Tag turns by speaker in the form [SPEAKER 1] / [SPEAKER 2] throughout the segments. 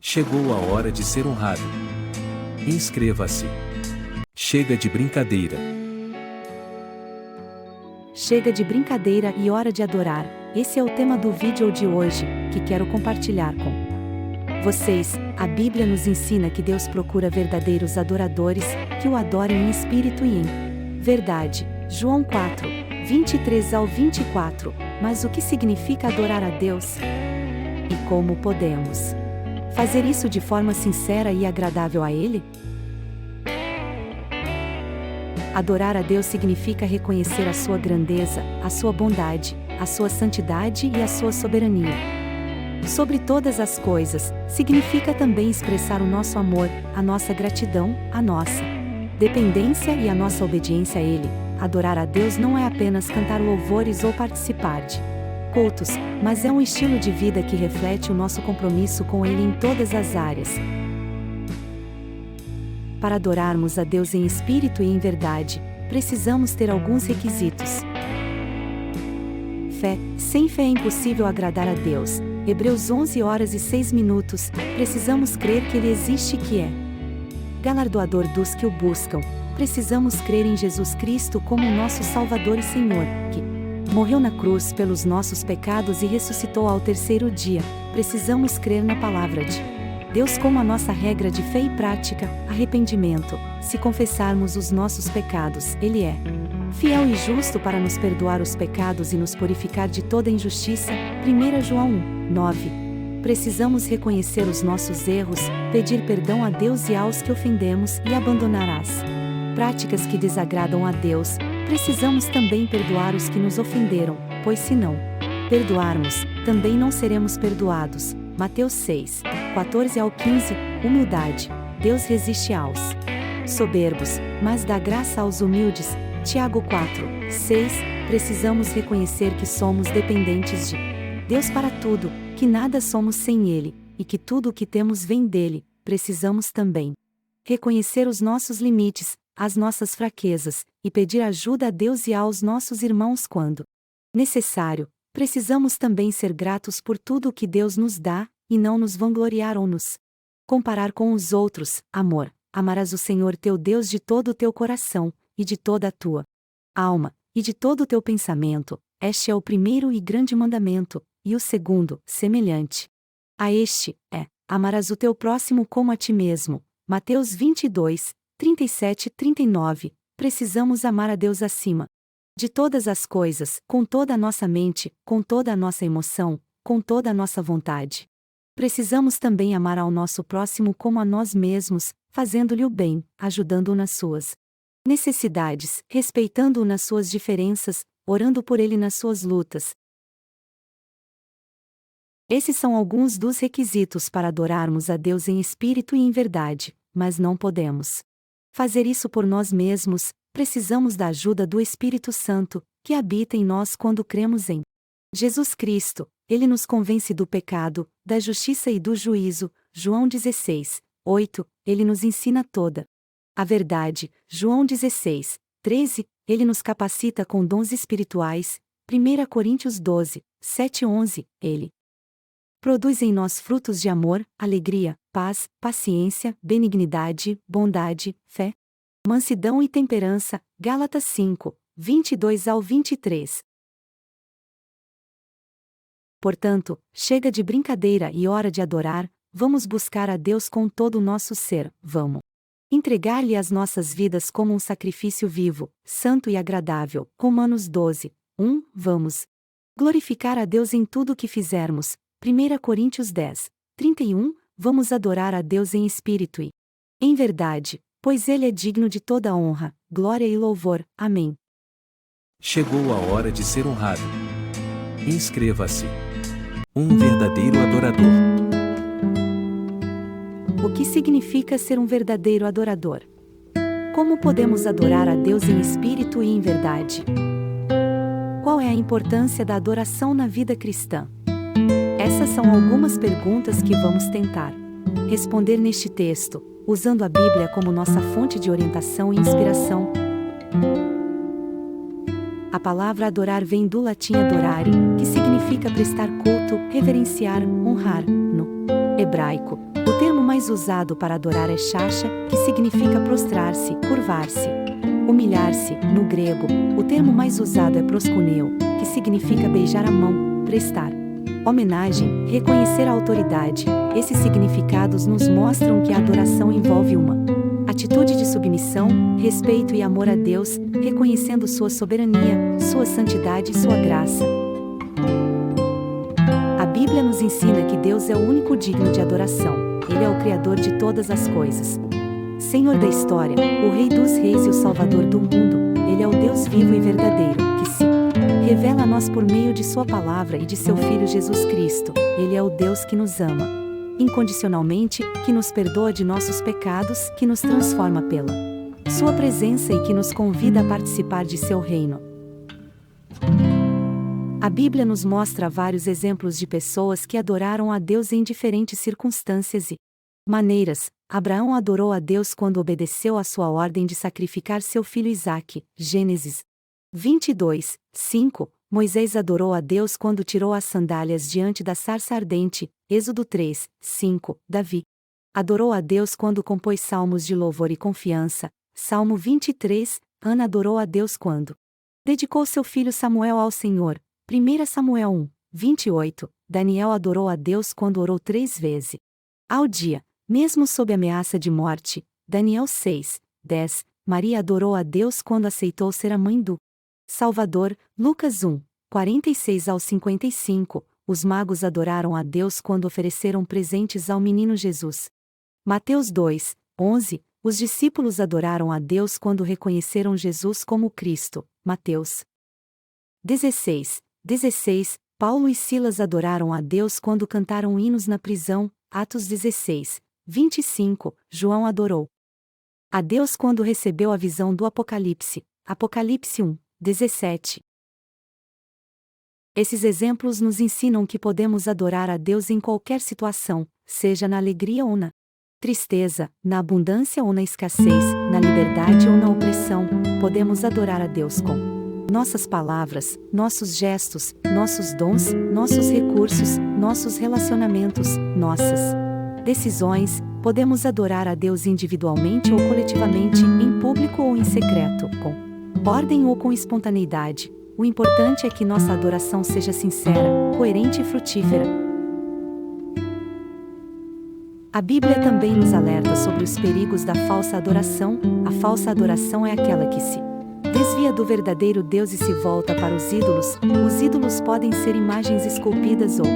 [SPEAKER 1] Chegou a hora de ser honrado. Inscreva-se. Chega de brincadeira.
[SPEAKER 2] Chega de brincadeira e hora de adorar. Esse é o tema do vídeo de hoje, que quero compartilhar com vocês. A Bíblia nos ensina que Deus procura verdadeiros adoradores, que o adorem em espírito e em verdade. João 4, 23 ao 24. Mas o que significa adorar a Deus? E como podemos fazer isso de forma sincera e agradável a Ele? Adorar a Deus significa reconhecer a sua grandeza, a sua bondade, a sua santidade e a sua soberania. Sobre todas as coisas, significa também expressar o nosso amor, a nossa gratidão, a nossa dependência e a nossa obediência a Ele. Adorar a Deus não é apenas cantar louvores ou participar de cultos, mas é um estilo de vida que reflete o nosso compromisso com Ele em todas as áreas. Para adorarmos a Deus em espírito e em verdade, precisamos ter alguns requisitos. Fé. Sem fé é impossível agradar a Deus. Hebreus 11h06. Precisamos crer que Ele existe e que é galardoador dos que o buscam. Precisamos crer em Jesus Cristo como o nosso Salvador e Senhor, que morreu na cruz pelos nossos pecados e ressuscitou ao terceiro dia. Precisamos crer na palavra de Deus como a nossa regra de fé e prática, arrependimento. Se confessarmos os nossos pecados, Ele é fiel e justo para nos perdoar os pecados e nos purificar de toda injustiça. 1 João 1:9. Precisamos reconhecer os nossos erros, pedir perdão a Deus e aos que ofendemos e abandonar as práticas que desagradam a Deus. Precisamos também perdoar os que nos ofenderam, pois se não perdoarmos, também não seremos perdoados. Mateus 6, 14 ao 15. Humildade. Deus resiste aos soberbos, mas dá graça aos humildes. Tiago 4, 6. Precisamos reconhecer que somos dependentes de Deus para tudo, que nada somos sem Ele, e que tudo o que temos vem dele. Precisamos também reconhecer os nossos limites, as nossas fraquezas, e pedir ajuda a Deus e aos nossos irmãos quando necessário. Precisamos também ser gratos por tudo o que Deus nos dá, e não nos vangloriar ou nos comparar com os outros. Amor. Amarás o Senhor teu Deus de todo o teu coração, e de toda a tua alma, e de todo o teu pensamento. Este é o primeiro e grande mandamento, e o segundo, semelhante a este, é: amarás o teu próximo como a ti mesmo. Mateus 22, 37 e 39. Precisamos amar a Deus acima de todas as coisas, com toda a nossa mente, com toda a nossa emoção, com toda a nossa vontade. Precisamos também amar ao nosso próximo como a nós mesmos, fazendo-lhe o bem, ajudando-o nas suas necessidades, respeitando-o nas suas diferenças, orando por ele nas suas lutas. Esses são alguns dos requisitos para adorarmos a Deus em espírito e em verdade, mas não podemos fazer isso por nós mesmos. Precisamos da ajuda do Espírito Santo, que habita em nós quando cremos em Jesus Cristo. Ele nos convence do pecado, da justiça e do juízo. João 16, 8. Ele nos ensina toda a verdade. João 16, 13. Ele nos capacita com dons espirituais. 1 Coríntios 12, 7 e 11. Ele produz em nós frutos de amor, alegria, paz, paciência, benignidade, bondade, fé, mansidão e temperança. Gálatas 5, 22 ao 23. Portanto, chega de brincadeira e hora de adorar. Vamos buscar a Deus com todo o nosso ser. Vamos entregar-lhe as nossas vidas como um sacrifício vivo, santo e agradável. Romanos 12, 1. Vamos glorificar a Deus em tudo o que fizermos. 1 Coríntios 10, 31. Vamos adorar a Deus em espírito e em verdade, pois Ele é digno de toda honra, glória e louvor. Amém.
[SPEAKER 1] Chegou a hora de ser honrado. Inscreva-se. Um verdadeiro adorador.
[SPEAKER 2] O que significa ser um verdadeiro adorador? Como podemos adorar a Deus em espírito e em verdade? Qual é a importância da adoração na vida cristã? Essas são algumas perguntas que vamos tentar responder neste texto, usando a Bíblia como nossa fonte de orientação e inspiração. A palavra adorar vem do latim adorare, que significa prestar culto, reverenciar, honrar. No hebraico, o mais usado para adorar é shasha, que significa prostrar-se, curvar-se, humilhar-se. No grego, o termo mais usado é proskuneo, que significa beijar a mão, prestar homenagem, reconhecer a autoridade. Esses significados nos mostram que a adoração envolve uma atitude de submissão, respeito e amor a Deus, reconhecendo sua soberania, sua santidade e sua graça. A Bíblia nos ensina que Deus é o único digno de adoração. Ele é o Criador de todas as coisas. Senhor da história, o Rei dos Reis e o Salvador do mundo, Ele é o Deus vivo e verdadeiro, que se revela a nós por meio de Sua palavra e de Seu Filho Jesus Cristo. Ele é o Deus que nos ama incondicionalmente, que nos perdoa de nossos pecados, que nos transforma pela Sua presença e que nos convida a participar de Seu reino. A Bíblia nos mostra vários exemplos de pessoas que adoraram a Deus em diferentes circunstâncias e maneiras. Abraão adorou a Deus quando obedeceu à sua ordem de sacrificar seu filho Isaque, Gênesis 22, 5. Moisés adorou a Deus quando tirou as sandálias diante da sarça ardente, Êxodo 3, 5. Davi adorou a Deus quando compôs salmos de louvor e confiança, Salmo 23. Ana adorou a Deus quando dedicou seu filho Samuel ao Senhor, 1 Samuel 1, 28. Daniel adorou a Deus quando orou 3 vezes ao dia, mesmo sob ameaça de morte, Daniel 6, 10. Maria adorou a Deus quando aceitou ser a mãe do Salvador, Lucas 1, 46 ao 55. Os magos adoraram a Deus quando ofereceram presentes ao menino Jesus. Mateus 2, 11. Os discípulos adoraram a Deus quando reconheceram Jesus como Cristo. Mateus 16, 16. Paulo e Silas adoraram a Deus quando cantaram hinos na prisão. Atos 16, 25. João adorou a Deus quando recebeu a visão do Apocalipse. Apocalipse 1, 17. Esses exemplos nos ensinam que podemos adorar a Deus em qualquer situação, seja na alegria ou na tristeza, na abundância ou na escassez, na liberdade ou na opressão. Podemos adorar a Deus com nossas palavras, nossos gestos, nossos dons, nossos recursos, nossos relacionamentos, nossas decisões. Podemos adorar a Deus individualmente ou coletivamente, em público ou em secreto, com ordem ou com espontaneidade. O importante é que nossa adoração seja sincera, coerente e frutífera. A Bíblia também nos alerta sobre os perigos da falsa adoração. A falsa adoração é aquela que se desvia do verdadeiro Deus e se volta para os ídolos. Os ídolos podem ser imagens esculpidas ou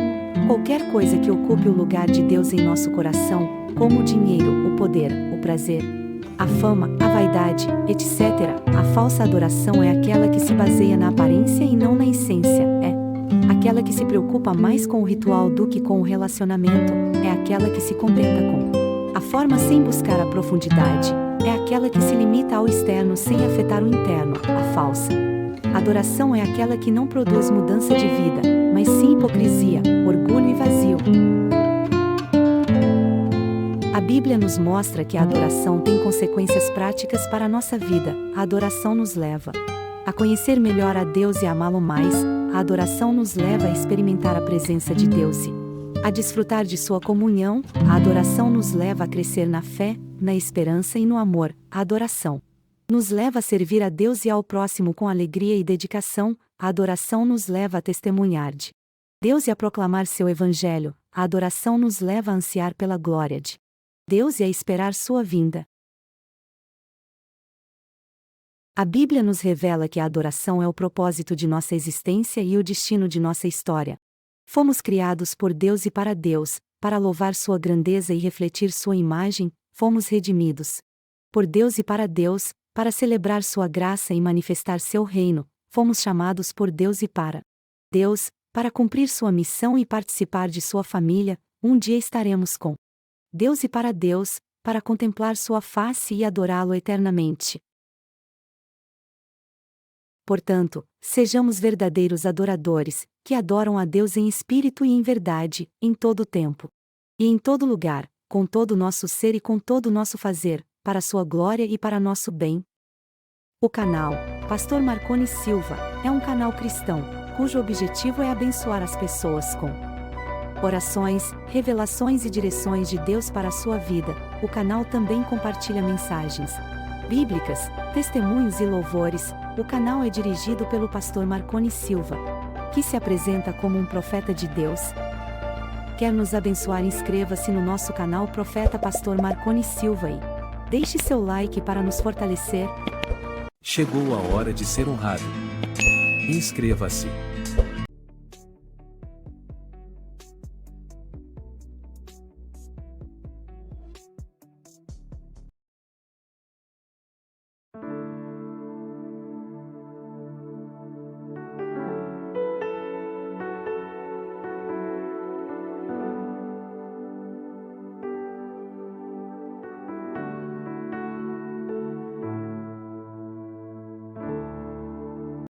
[SPEAKER 2] qualquer coisa que ocupe o lugar de Deus em nosso coração, como o dinheiro, o poder, o prazer, a fama, a vaidade, etc. A falsa adoração é aquela que se baseia na aparência e não na essência. É aquela que se preocupa mais com o ritual do que com o relacionamento. É aquela que se contenta com a forma sem buscar a profundidade. É aquela que se limita ao externo sem afetar o interno. A falsa adoração é aquela que não produz mudança de vida, mas sim hipocrisia, orgulho e vazio. A Bíblia nos mostra que a adoração tem consequências práticas para a nossa vida. A adoração nos leva a conhecer melhor a Deus e a amá-lo mais. A adoração nos leva a experimentar a presença de Deus e a desfrutar de sua comunhão. A adoração nos leva a crescer na fé, na esperança e no amor. A adoração nos leva a servir a Deus e ao próximo com alegria e dedicação. A adoração nos leva a testemunhar de Deus e a proclamar seu evangelho. A adoração nos leva a ansiar pela glória de Deus e a esperar sua vinda. A Bíblia nos revela que a adoração é o propósito de nossa existência e o destino de nossa história. Fomos criados por Deus e para Deus, para louvar sua grandeza e refletir sua imagem. Fomos redimidos por Deus e para celebrar sua graça e manifestar seu reino. Fomos chamados por Deus e para Deus, para cumprir sua missão e participar de sua família. Um dia estaremos com Deus e para contemplar sua face e adorá-lo eternamente. Portanto, sejamos verdadeiros adoradores, que adoram a Deus em espírito e em verdade, em todo o tempo e em todo lugar, com todo o nosso ser e com todo o nosso fazer, para sua glória e para nosso bem. O canal Pastor Marconi Silva é um canal cristão, cujo objetivo é abençoar as pessoas com orações, revelações e direções de Deus para a sua vida. O canal também compartilha mensagens bíblicas, testemunhos e louvores. O canal é dirigido pelo pastor Marconi Silva, que se apresenta como um profeta de Deus. Quer nos abençoar? Inscreva-se no nosso canal Profeta Pastor Marconi Silva e deixe seu like para nos fortalecer.
[SPEAKER 1] Chegou a hora de ser honrado. Inscreva-se.